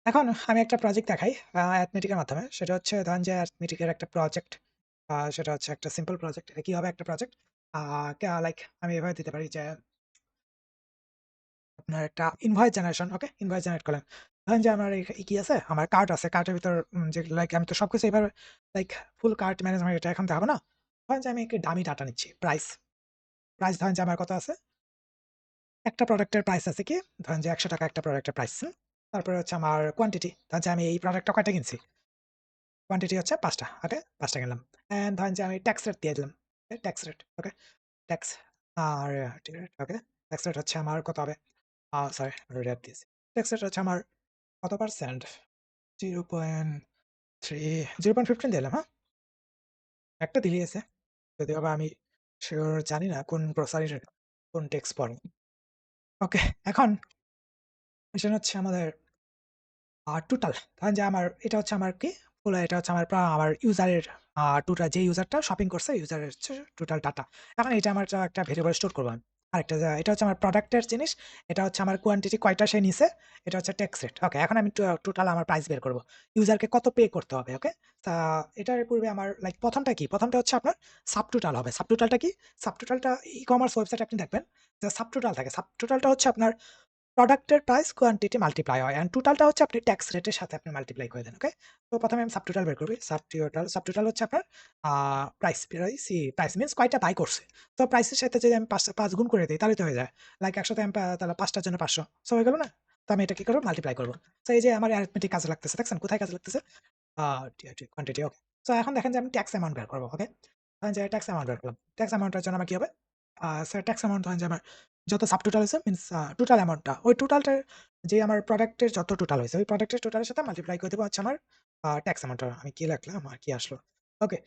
এখন আমি একটা প্রজেক্ট দেখাই অ্যাথমেটিকের মাধ্যমে। সেটা হচ্ছে ধরেন যে অ্যাথমেটিকের একটা প্রজেক্ট সেটা হচ্ছে একটা সিম্পল প্রজেক্ট। এটা কি হবে একটা প্রজেক্ট? আ লাইক আমি এভাবে দিতে পারি যে আপনার একটা ইনভয়েস জেনারেশন, ওকে? ইনভয়েস জেনারেট করলেন। ধরেন যে আমার কি আছে? আমার কার্ট আছে। কার্টের ভিতর যে লাইক আমি তো সবকিছু এভাবে লাইক ফুল কার্ট ম্যানেজমেন্ট এটা এখন দেখাবো না। ধরেন যে আমি একটি ডামি ডাটা নিচ্ছি। প্রাইস ধরেন যে আমার কত আছে? একটা প্রোডাক্টের প্রাইস আছে কি? ধরেন যে ৳১০০ একটা প্রোডাক্টের প্রাইস। তারপরে হচ্ছে আমার কোয়ান্টিটি। ধরেন যে আমি এই প্রোডাক্টটা কয়টা কিনছি? কোয়ান্টিটি হচ্ছে ৫ টা। ওকে? ৫ টা কিনলাম। অ্যান্ড ধরেন যে আমি ট্যাক্স রেট দিয়ে দিলাম। Okay? Tax rate. Okay? Tax আর রেট ওকে? ট্যাক্স রেট হচ্ছে আমার কত হবে? সরি রেট দিয়েছি। ট্যাক্স রেট হচ্ছে আমার কত পার্সেন্ট? 0.3 0.15 দিলাম, হ্যাঁ? একটা দিলেই আছে। যদিও বা আমি সিউর জানি না কোন গ্রোসারির কোন ট্যাক্স পড়ে। ওকে, এখন এখানে হচ্ছে আমাদের টোটাল ধরেন যে আমার এটা হচ্ছে আমার কি ফুল এটা হচ্ছে আমার ইউজারের টোটাল যে ইউজারটা শপিং করছে ইউজারের হচ্ছে টোটাল ডাটা। এখন এটা আমার একটা ভেরিয়েবল স্টোর করব আমি। আরেকটা এটা হচ্ছে আমার প্রোডাক্টের জিনিস। এটা হচ্ছে আমার কোয়ান্টিটি কয়টা সে নিছে। এটা হচ্ছে ট্যাক্স রেট। ওকে, এখন আমি টোটাল আমার প্রাইস বের করব। ইউজারকে কত পে করতে হবে, ওকে? তা এটার পূর্বে আমার লাইক ১ম টা কি? ১ম টা হচ্ছে আপনার সাবটোটাল হবে। সাবটোটালটা কি? সাবটোটালটা ই-কমার্স ওয়েবসাইটে আপনি দেখবেন যে সাবটোটাল থাকে। সাবটোটালটা হচ্ছে আপনার প্রোডাক্টের প্রাইস কোয়ান্টিটি মাল্টিপ্লাই হয় অ্যান্ড টোটালটা হচ্ছে আপনি ট্যাক্স রেটের সাথে আপনি মাল্টিপ্লাই করে দেন। ওকে? তো ১ম এ আমি সাবটোটাল বের করি। সাবটোটাল হচ্ছে আপনার আ প্রাইস মিনস কয়টা বাই করছে। তো প্রাইসের সাথে যদি আমি ৫ গুণ করে দেই তাহলে তো হয়ে যায়। লাইক ১০০ তে আমি তাহলে ৫ টার জন্য ৫০০ সো হয়ে গেল না? তো আমি এটা কি করব? মাল্টিপ্লাই করব। সো এই যে আমার অ্যারিথমেটিক কাজে লাগতেছে। দেখছেন কোথায় কাজে লাগতেছে? আ কোয়ান্টিটি ওকে। সো এখন দেখেন যে আমি ট্যাক্স অ্যামাউন্ট বের করব। ওকে? ধরেন যে ট্যাক্স অ্যামাউন্ট বের করলাম। ট্যাক্স অ্যামাউন্টের জন্য আমার কি হবে? ট্যাক্স অ্যামাউন্ট ধরেন যে আমার যত সাবটোটাল হইছে মিনস টোটাল অ্যামাউন্টটা। ওই টোটালটার যে আমার প্রোডাক্টের যত টোটাল হইছে, ওই প্রোডাক্টের টোটালের সাথে মাল্টিপ্লাই করে দিব হচ্ছে আমার ট্যাক্স অ্যামাউন্টটা। আমি কি লিখলাম আর কি আসলো? ওকে।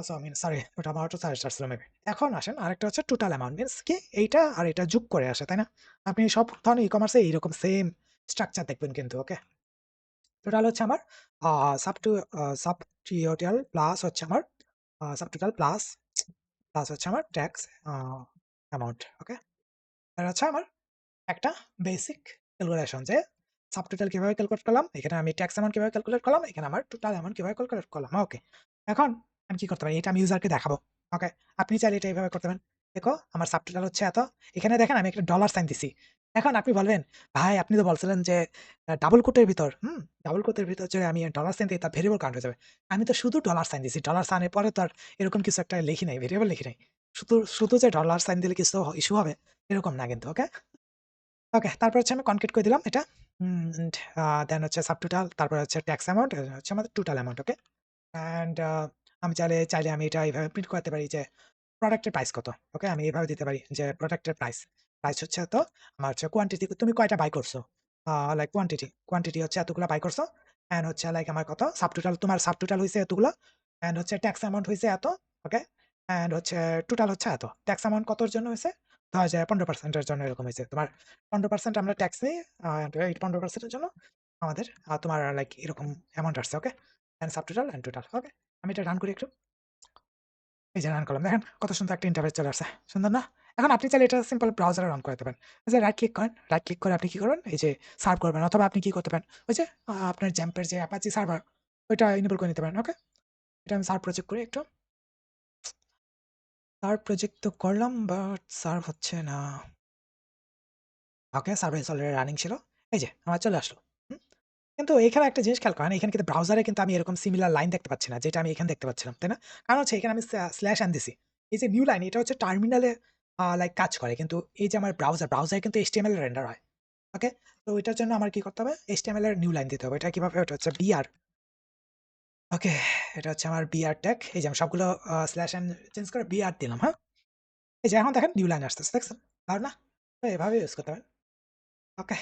সো আই মিন সরি ওটা আমার একটু সাজেস্ট আসছিল মেবি। এখন আসেন আরেকটা হচ্ছে টোটাল অ্যামাউন্ট মিনস কি এইটা আর এটা যোগ করে আসে, তাই না? আপনি সব ধরনের ই-কমার্সে এইরকম সেম স্ট্রাকচার দেখবেন কিন্তু। ওকে? টোটাল হচ্ছে আমার আ সাবটোটাল প্লাস হচ্ছে আমার সাবটোটাল প্লাস হচ্ছে আমার ট্যাক্স আ অ্যামাউন্ট। ওকে? আর হচ্ছে আমার একটা বেসিক ক্যালকুলেশন যে সাবটোটাল কিভাবে ক্যালকুলেট করলাম, এখানে আমি ট্যাক্স অ্যামাউন্ট কিভাবে ক্যালকুলেট করলাম, এখানে আমার টোটাল অ্যামাউন্ট কিভাবে ক্যালকুলেট করলাম। ওকে। এখন আমি কি করতে পারি? এটা আমি ইউজারকে দেখাবো। ওকে। আপনি চাইলে এটা এভাবে করতে পারেন। দেখো আমার সাবটোটাল হচ্ছে এত। এখানে দেখেন আমি একটা ডলার সাইন দিছি। এখন আপনি বলবেন, "ভাই আপনি তো বলছিলেন যে ডাবল কোটের ভিতর, ডাবল কোটের ভিতর যদি আমি ডলার সাইন দেই তার ভেরিয়েবল কাউন্ট হয়ে যাবে।" আমি তো শুধু ডলার সাইন দিছি। ডলার সাইনের পরে তো আর এরকম কিছু একটা লিখি নাই, ভেরিয়েবল লিখি নাই। শুধু যে ডলার সাইন দিলে কিছু ইস্যু হবে এরকম না কিন্তু। ওকে? ওকে, তারপর হচ্ছে আমি কনক্রিট করে দিলাম এটা। অ্যান্ড দেন হচ্ছে সাবটোটাল, তারপরে হচ্ছে ট্যাক্স অ্যামাউন্ট, হচ্ছে আমাদের টোটাল অ্যামাউন্ট। ওকে? অ্যান্ড আমি চাইলে আমি এটা এভাবে প্রিন্ট করাতে পারি যে প্রোডাক্টের প্রাইস কত? ওকে? আমি এভাবে দিতে পারি যে প্রোডাক্টের প্রাইস হচ্ছে এত, আমার হচ্ছে কোয়ান্টিটি তুমি কয়টা বাই করছো? লাইক কোয়ান্টিটি হচ্ছে এতগুলা বাই করছো। অ্যান্ড হচ্ছে লাইক আমার কত? তোমার সাবটোটাল হইছে এতগুলা। অ্যান্ড হচ্ছে ট্যাক্স অ্যামাউন্ট হইছে এত। ওকে? অ্যান্ড হচ্ছে টোটাল হচ্ছে এত। ট্যাক্স অ্যামাউন্ট কতর জন্য হইছে? ধরা যায় 15% এর জন্য এরকম হইছে। তোমার 15% আমরা ট্যাক্স নেই। এই 15% এর জন্য আমাদের তোমার লাইক এরকম অ্যামাউন্ট আসছে। Okay? And subtotal and total. Okay? আমি এটা রান করি একটু। এই যে রান করলাম। দেখেন কত সুন্দর একটা ইন্টারফেস চলে আসছে। সুন্দর না? এখন আপনি চাইলে এটা সিম্পল ব্রাউজারে রান করাতে পারেন। এই যে রাইট ক্লিক করেন। রাইট ক্লিক করে আপনি কি করবেন? এই যে সার্ভ করবেন অথবা আপনি কি করতে পারেন? ওই যে আপনার জ্যাম্পের যে অ্যাপাচি সার্ভার ওইটা এনেবল করে নিতে পারেন। ওকে? এটা আমি সার্ভ প্রজেক্ট করি একটু। সার্ভ প্রজেক্ট তো করলাম বাট সার্ভ হচ্ছে না। ওকে, সার্ভার ইজ অলরেডি রানিং ছিল। এই যে আমার চলে আসলো। হুম? কিন্তু এখানে একটা জিনিস খেয়াল করেন, এখানে কিন্তু ব্রাউজারে কিন্তু আমি এরকম সিমিলার লাইন দেখতে পাচ্ছি না, যেটা আমি এখানে দেখতে পাচ্ছিলাম, তাই না? কারণ হচ্ছে এখানে আমি স্ল্যাশ এন দিছি। এই যে নিউ লাইন এটা হচ্ছে টার্মিনালে লাইক কাজ করে। কিন্তু এই যে আমার ব্রাউজারে কিন্তু HTML এর রেন্ডার হয়। ওকে? তো এটার জন্য আমার কি করতে হবে? HTML এর নিউ লাইন দিতে হবে। এটা কিভাবে? ওটা হচ্ছে বিআর। ওকে, এটা হচ্ছে আমার বিআর ট্যাগ। এই যে আমি সবগুলো স্ল্যাশ এন চেঞ্জ করে বিআর দিলাম, হ্যাঁ? এই যে এখন দেখেন নিউ লাইন আসতেছে। দেখছেন? দারুণ না? তো এভাবে ইউজ করতে পারেন। ওকে।